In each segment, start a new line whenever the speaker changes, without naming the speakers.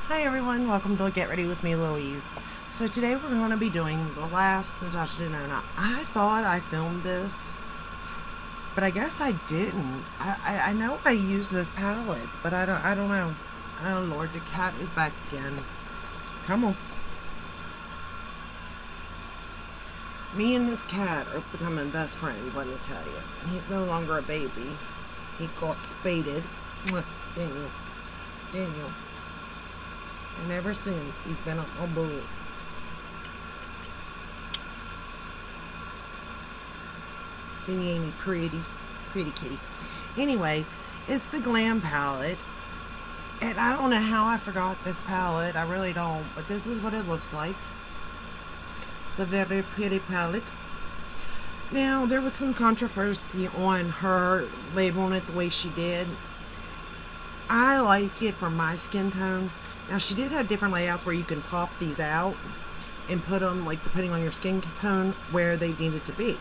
Hi everyone, welcome to Get Ready with me, Louise. So today we're going to be doing the last Natasha Denona. I thought I filmed this, but I guess I didn't. I know I used this palette, but I don't know. Oh Lord, the cat is back again. Come on. Me and this cat are becoming best friends, let me tell you. He's no longer a baby. He got spaded. Daniel. And ever since, he's been a bully. Amy, pretty kitty. Anyway, it's the Glam palette. And I don't know how I forgot this palette. I really don't. But this is what it looks like. It's a very pretty palette. Now, there was some controversy on her labeling it the way she did. I like it for my skin tone. Now, she did have different layouts where you can pop these out and put them, like, depending on your skin tone, where they needed to be,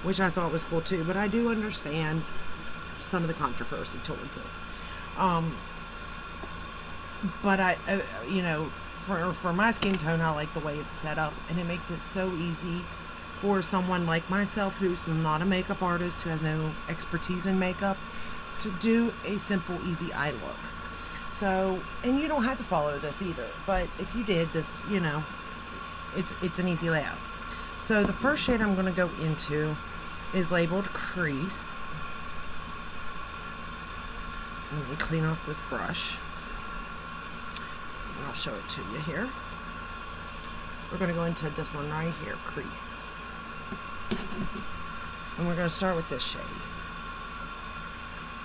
which I thought was cool, too. But I do understand some of the controversy towards it. But you know, for my skin tone, I like the way it's set up, and it makes it so easy for someone like myself, who's not a makeup artist, who has no expertise in makeup, to do a simple, easy eye look. So, and you don't have to follow this either, but if you did this, you know, it's an easy layout. So the first shade I'm going to go into is labeled Crease. Let me clean off this brush, and I'll show it to you here. We're going to go into this one right here, Crease. And we're going to start with this shade.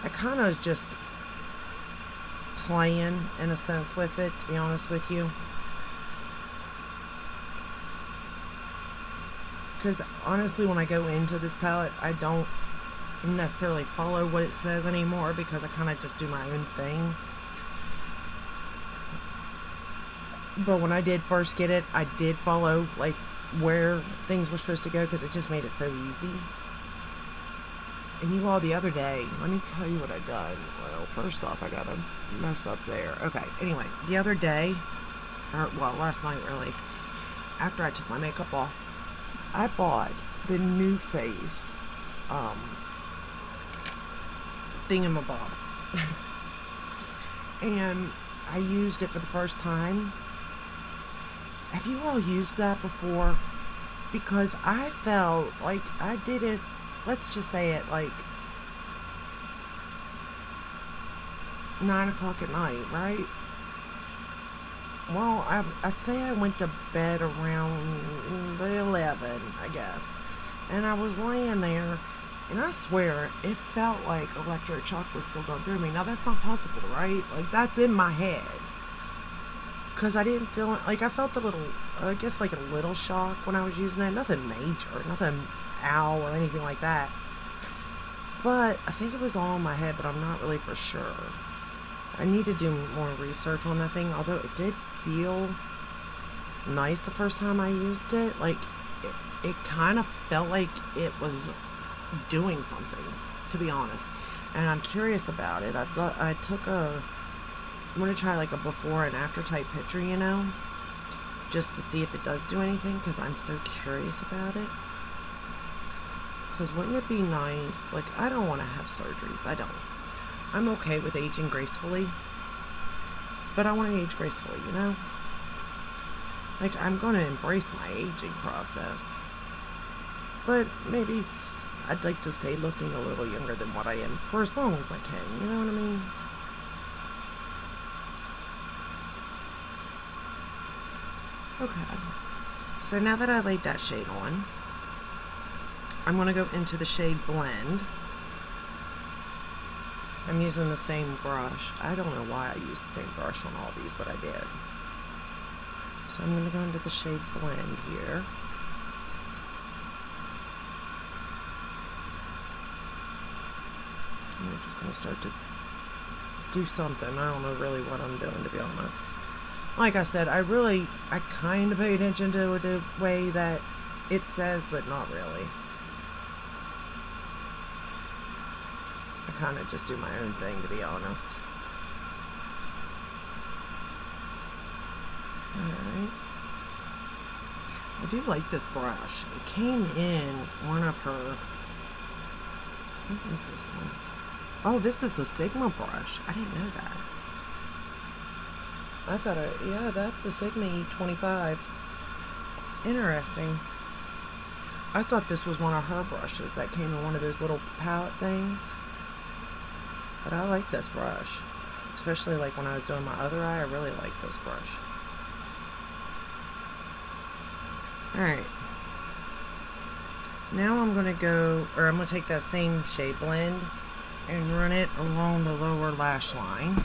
I kind of was just playing in a sense with it, to be honest with you, because honestly when I go into this palette I don't necessarily follow what it says anymore, because I kind of just do my own thing. But when I did first get it, I did follow like where things were supposed to go, because it just made it so easy. And you all, the other day, let me tell you what I done. Well, first off, I got a mess up there. Okay, anyway, the other day, or, well, last night, really, after I took my makeup off, I bought the New Face, thingamabob. And I used it for the first time. Have you all used that before? Because I felt like I did it, let's just say it, like 9 o'clock at night, right? Well, I'd say I went to bed around 11, I guess. And I was laying there, and I swear, it felt like electric shock was still going through me. Now, that's not possible, right? Like, that's in my head. Because I didn't feel it, like, I felt a little, I guess, like a little shock when I was using it. Nothing major, nothing ow or anything like that. But I think it was all in my head, but I'm not really for sure. I need to do more research on that thing, although it did feel nice the first time I used it. Like, it kind of felt like it was doing something, to be honest. And I'm curious about it. I'm going to try like a before and after type picture, you know, just to see if it does do anything, because I'm so curious about it. Because wouldn't it be nice, like, I don't want to have surgeries, I don't. I'm okay with aging gracefully, but I want to age gracefully, you know? Like, I'm going to embrace my aging process, but maybe I'd like to stay looking a little younger than what I am for as long as I can, you know what I mean? Okay, so now that I laid that shade on, I'm going to go into the shade Blend. I'm using the same brush. I don't know why I used the same brush on all these, but I did. So I'm going to go into the shade Blend here. And I'm just going to start to do something. I don't know really what I'm doing, to be honest. Like I said, I kind of pay attention to the way that it says, but not really. I kind of just do my own thing, to be honest. Alright. I do like this brush. It came in one of her... What is this one? Oh, this is the Sigma brush. I didn't know that. I thought yeah, that's the Sigma E25. Interesting. I thought this was one of her brushes that came in one of those little palette things. But I like this brush. Especially like when I was doing my other eye, I really like this brush. Alright. Now I'm going to go, or I'm going to take that same shade blend and run it along the lower lash line.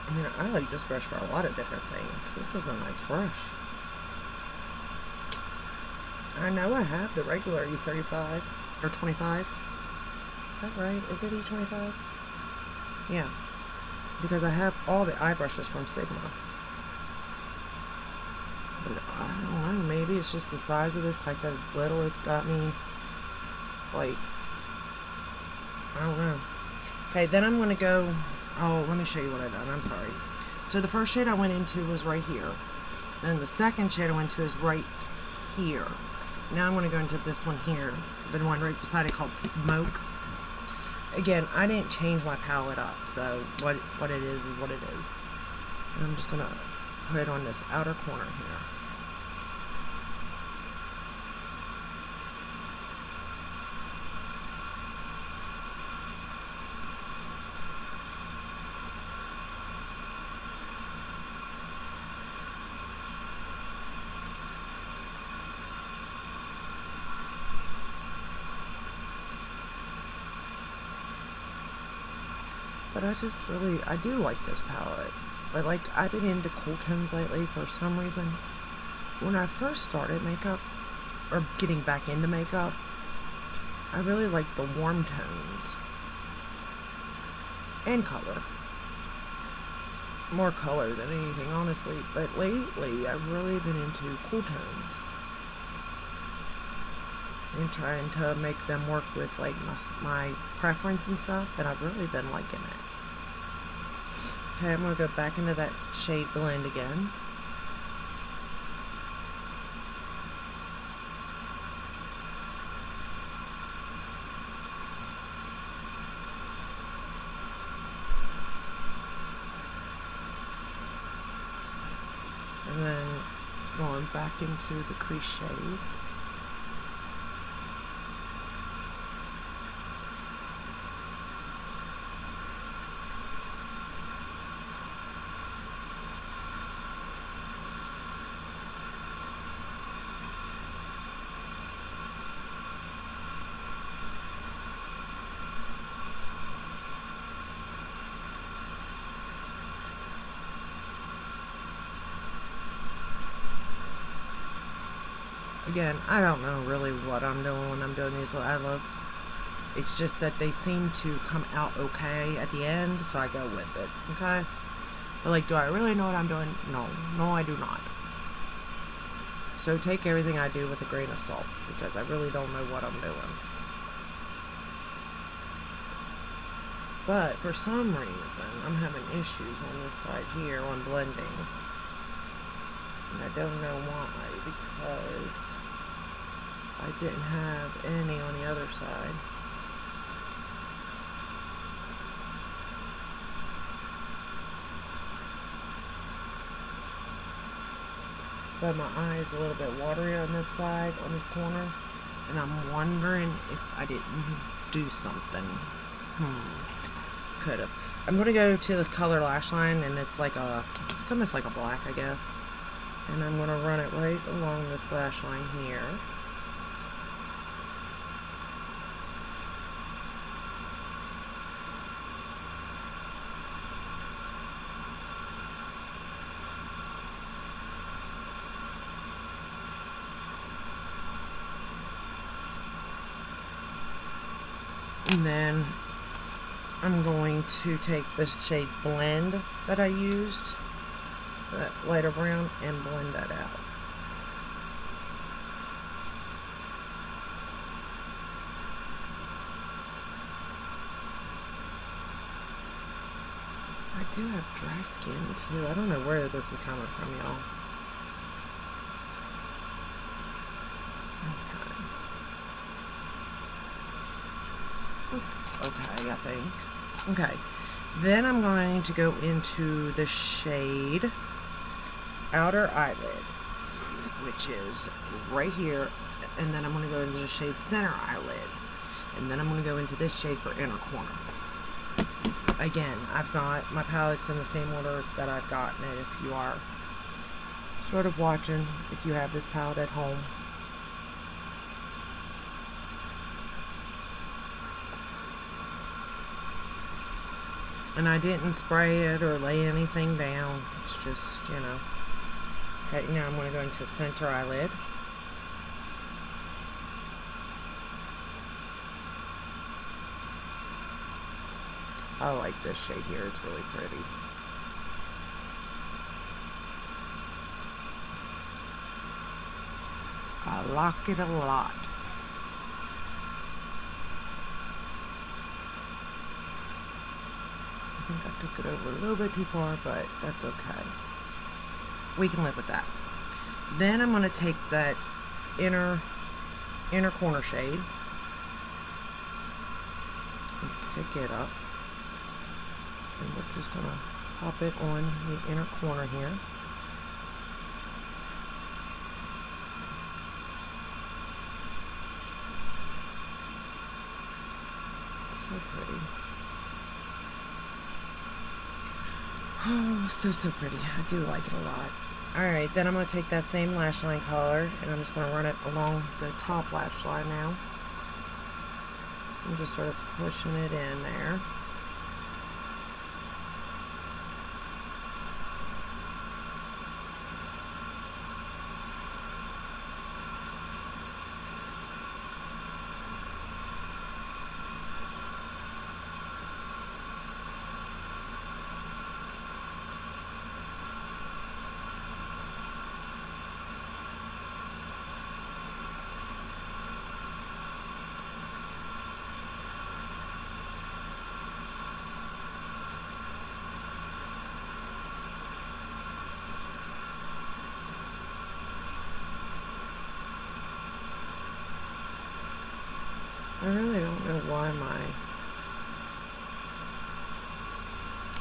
I mean, I like this brush for a lot of different things. This is a nice brush. I know I have the regular E35 or 25. Is that right? Is it E25? Yeah. Because I have all the eye brushes from Sigma. But I don't know, maybe it's just the size of this, the fact that it's little, it's got me, like, I don't know. Okay, then I'm going to go, oh, let me show you what I've done, I'm sorry. So the first shade I went into was right here. Then the second shade I went to is right here. Now I'm going to go into this one here, the one right beside it called Smoke. Again, I didn't change my palette up, so what it is what it is. And I'm just going to put it on this outer corner here. But I do like this palette. But like, I've been into cool tones lately for some reason. When I first started makeup, or getting back into makeup, I really like the warm tones. And color. More color than anything, honestly. But lately, I've really been into cool tones. And trying to make them work with like my preference and stuff. And I've really been liking it. Okay, I'm going to go back into that shade blend again. And then going back into the Crease shade. Again, I don't know really what I'm doing when I'm doing these eye looks. It's just that they seem to come out okay at the end, so I go with it, okay? But like, do I really know what I'm doing? No. No, I do not. So take everything I do with a grain of salt, because I really don't know what I'm doing. But for some reason, I'm having issues on this side here on blending. And I don't know why, because I didn't have any on the other side. But my eye is a little bit watery on this side, on this corner. And I'm wondering if I didn't do something. Could have. I'm going to go to the color lash line, and it's almost like a black, I guess. And I'm going to run it right along this lash line here. And then I'm going to take the shade Blend that I used, that lighter brown, and blend that out. do have dry skin too. I don't know where this is coming from, y'all. Okay. Looks okay, I think. Okay. Then I'm going to go into the shade Outer Eyelid, which is right here. And then I'm going to go into the shade Center Eyelid. And then I'm going to go into this shade for Inner Corner. Again, I've got my palettes in the same order that I've gotten it. If you are sort of watching, if you have this palette at home. And I didn't spray it or lay anything down. It's just, you know. Okay, now I'm going to go into Center Eyelid. I like this shade here. It's really pretty. I like it a lot. I think I took it over a little bit too far, but that's okay. We can live with that. Then I'm going to take that inner corner shade and pick it up. And we're just going to pop it on the inner corner here. It's so pretty. Oh, so pretty. I do like it a lot. Alright, then I'm going to take that same lash line color and I'm just going to run it along the top lash line now. I'm just sort of pushing it in there. I really don't know why my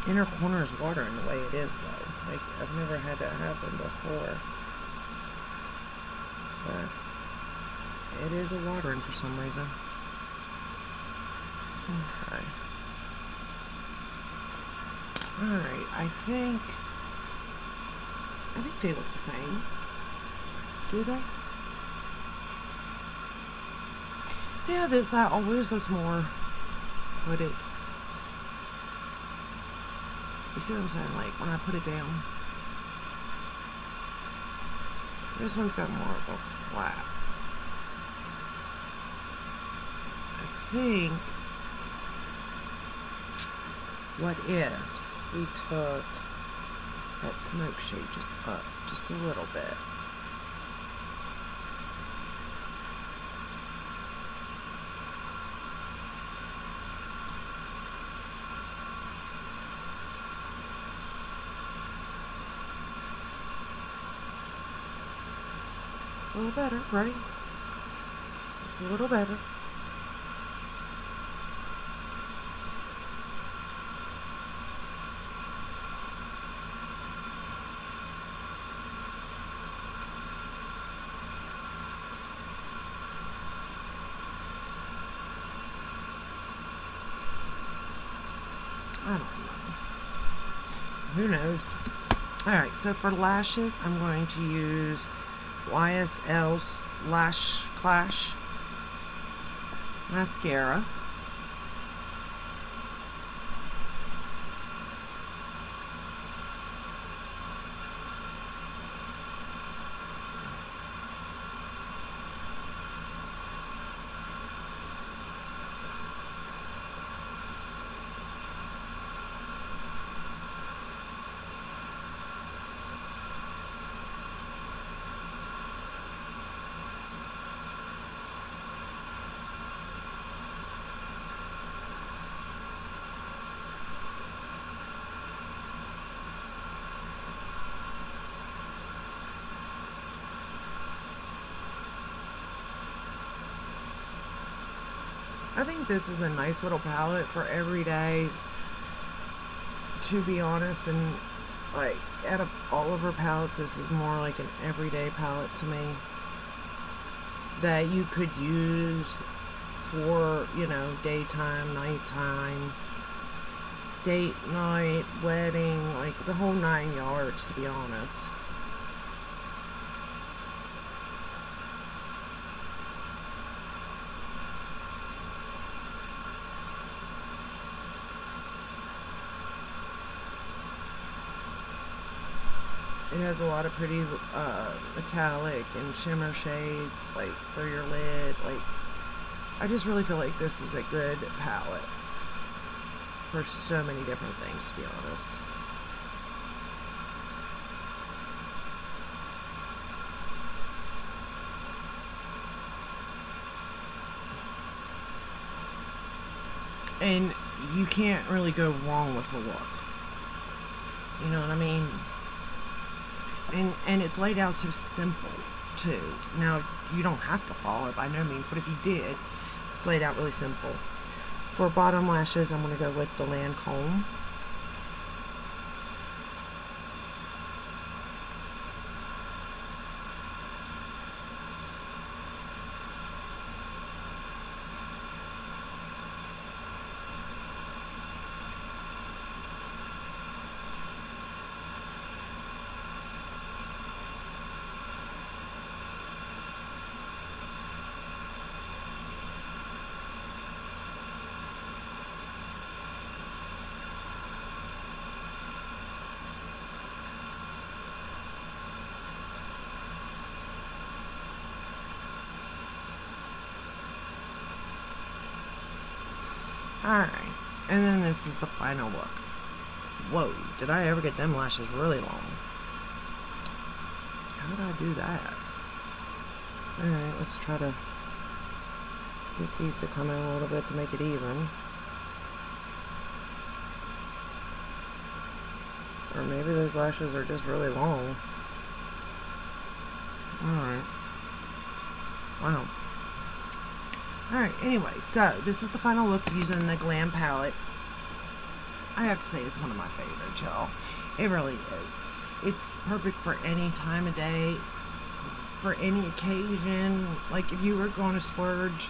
inner corner is watering the way it is, though. Like, I've never had that happen before. But it is a watering for some reason. Okay. Alright, I think they look the same. Do they? See how this side always looks more hooded? You see what I'm saying? Like, when I put it down. This one's got more of a flat. I think, what if we took that smoke shade just up, just a little bit. It's a little better, right? It's a little better. I don't know. Who knows? Alright, so for lashes, I'm going to use YSL's Lash Clash mascara. I think this is a nice little palette for every day, to be honest. And like, out of all of her palettes, this is more like an everyday palette to me that you could use for, you know, daytime, nighttime, date night, wedding, like the whole 9 yards, to be honest. It has a lot of pretty metallic and shimmer shades, like for your lid. Like, I just really feel like this is a good palette for so many different things, to be honest. And you can't really go wrong with the look. You know what I mean? And it's laid out so simple too. Now, you don't have to follow it by no means, but if you did, it's laid out really simple. For bottom lashes, I'm going to go with the Lancome. Alright, and then this is the final look. Whoa, did I ever get them lashes really long? How did I do that? Alright, let's try to get these to come in a little bit to make it even. Or maybe those lashes are just really long. Alright. Wow. Alright, anyway, so this is the final look using the Glam palette. I have to say it's one of my favorites, y'all. It really is. It's perfect for any time of day, for any occasion. Like if you were going to splurge,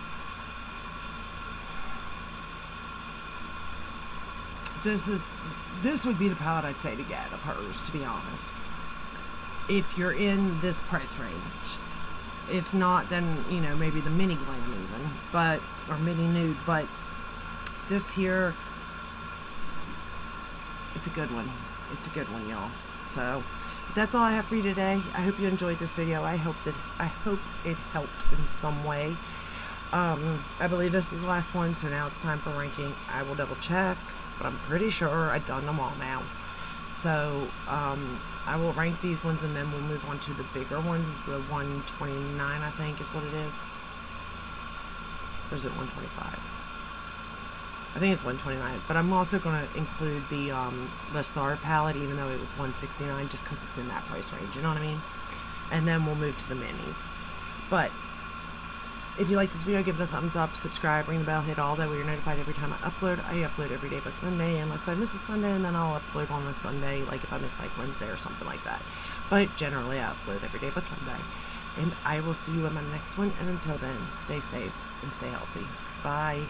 this would be the palette I'd say to get of hers, to be honest. If you're in this price range. If not, then, you know, maybe the mini Glam even, but, or mini nude, but this here, it's a good one. It's a good one, y'all. So, that's all I have for you today. I hope you enjoyed this video. I hope it helped in some way. I believe this is the last one, so now it's time for ranking. I will double check, but I'm pretty sure I've done them all now. So, I will rank these ones and then we'll move on to the bigger ones. The 129, I think, is what it is. Or is it 125? I think it's 129. But I'm also going to include the Star palette, even though it was 169, just because it's in that price range. You know what I mean? And then we'll move to the minis. But if you like this video, give it a thumbs up, subscribe, ring the bell, hit all that way you're notified every time I upload. I upload every day but Sunday, unless I miss a Sunday, and then I'll upload on a Sunday, like if I miss like Wednesday or something like that. But generally I upload every day but Sunday. And I will see you in my next one, and until then, stay safe and stay healthy. Bye.